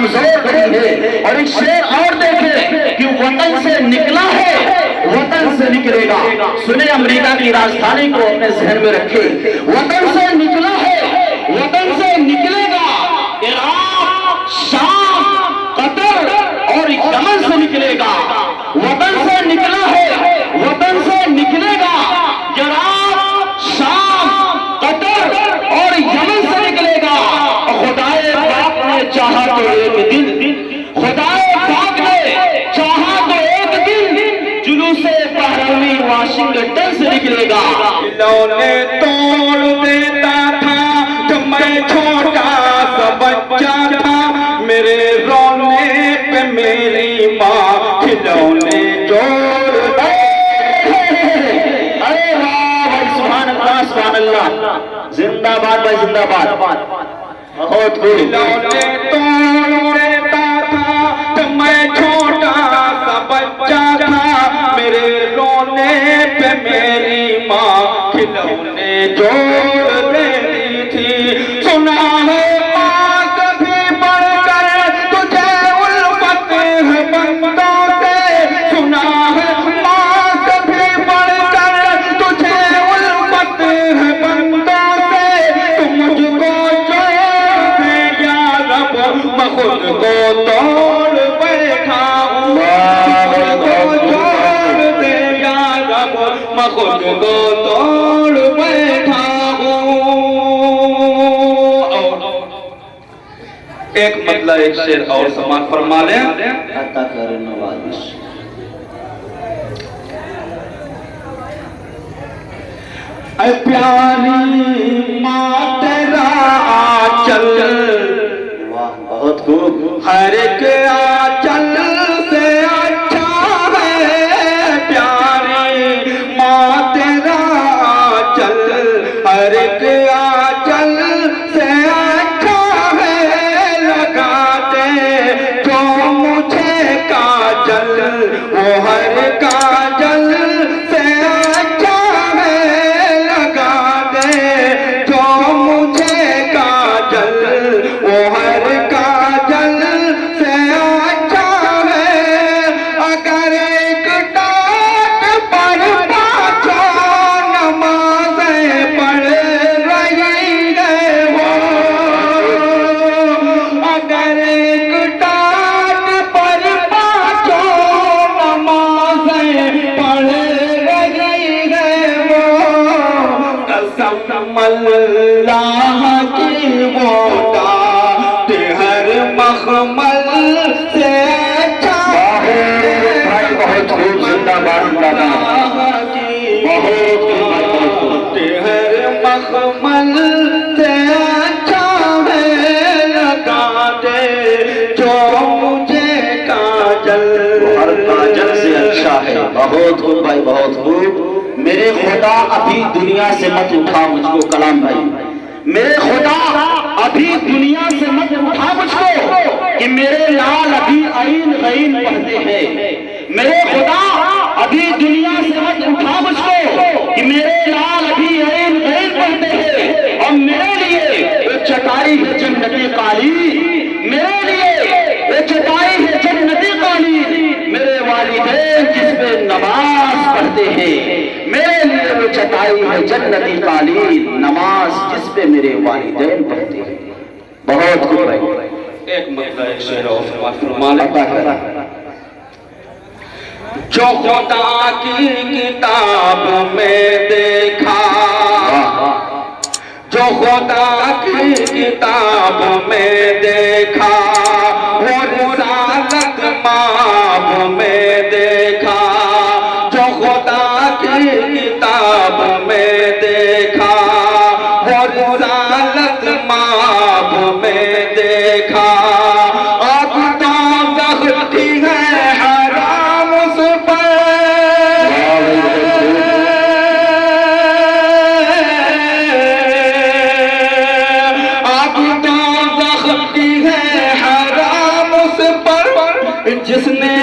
कमजोर नहीं है। और एक शेर और देखें कि वतन से निकला है, वतन से निकलेगा। सुने, अमेरिका की राजधानी को अपने जहन में रखे। वतन से निकला है, वतन से निकलेगा। इराक, शाम, कतर और यमन से निकलेगा। वतन से निकला है, वतन से निकलेगा। इराक, शाम, कतर और यमन से निकलेगा। खुदाए पाक ने चाहा तो एक दिन, खुदाए पाक ने चाहा तो एक दिन जुलूसे बहरौनी वाशिंगटन से निकलेगा। खिलौने तोड़ देता था जब मैं छोटा सा बच्चा था, मेरे रोने पे मेरी माँ खिलौने जोड़ दे। अरे वाह भाई, सुभान अल्लाह, सुभान अल्लाह, जिंदाबाद भाई, जिंदाबाद। बहुत खूब। खिलौने तोड़ देता था जब मैं छोटा सा बच्चा था, मेरे रोने पे मेरी माँ खिलौने जोड़ देती थी। सुना है माँ कभी बढ़कर तुझे उल्फत है बंदों से, सुना है माँ कभी बढ़कर तुझे उल्फत है बंदों से। तू मुझको छोड़ दे या रब, मैं खुद को तोड़ बैठा हूँ। मुझको छोड़ दे या रब, मैं खुद को तोड़ बैठा हूँ। एक मतलब एक शेर और समाज फरमा लें। अता कर नवाजिश। ऐ प्यारी माँ तेरा आंचल, वाह, बहुत खूब। हर एक आंचल से अच्छा है। प्यारी माँ तेरा आंचल, हर एक आंचल से अच्छा है। लगा दे जो मुझे काजल, वो हर काजल से अच्छा है। लगा दे जो मुझे काजल, वो हर काजल से अच्छा है। अगर एक डांट पर पाछो नमाज़ें पढ़ रही है वो, अगर एक डांट पर पाछो नमाज़ें पढ़ रही है वो, कसम अल्लाह की वो डांट हर मखमल से अच्छा है। भाई बहुत खूब, जिंदाबाद, जिंदाबाद। बहुत खूब। हर मखमल से अच्छा है। लगा दे जो मुझे काजल, हर काजल से अच्छा है। बहुत खूब भाई, बहुत खूब। मेरे खुदा अभी दुनिया से मत उठा मुझको, कलाम भाई। मेरे खुदा अभी दुनिया से मत उठा मुझको, कि मेरे लाल अभी अईन गईन पढ़ते हैं। मेरे खुदा अभी दुनिया से मत उठा मुझको, कि मेरे लाल अभी अईन गईन पढ़ते हैं। और मेरे लिए वो चटाई है जन्नती काली, मेरे लिए वो चटाई है जन्नती काली। मेरे वालिदैन जिस पे नमाज पढ़ते हैं, मेरे लिए वो चटाई है जन्नती काली, नमाज जिस पे मेरे वालिदैन पढ़ते हैं। बहुत खूब भाई। एक मतलब एक शेर और समाज फरमा लें। जो खुदा की किताब में देखा, जो खुदा की किताब में देखा, वो रिसालत माब में देखा। जो खुदा की किताब में देखा, वो रिसालत माब में देखा। अब तो जगती है हराम उस पर, अब तो जगती है हराम उस पर, जिसने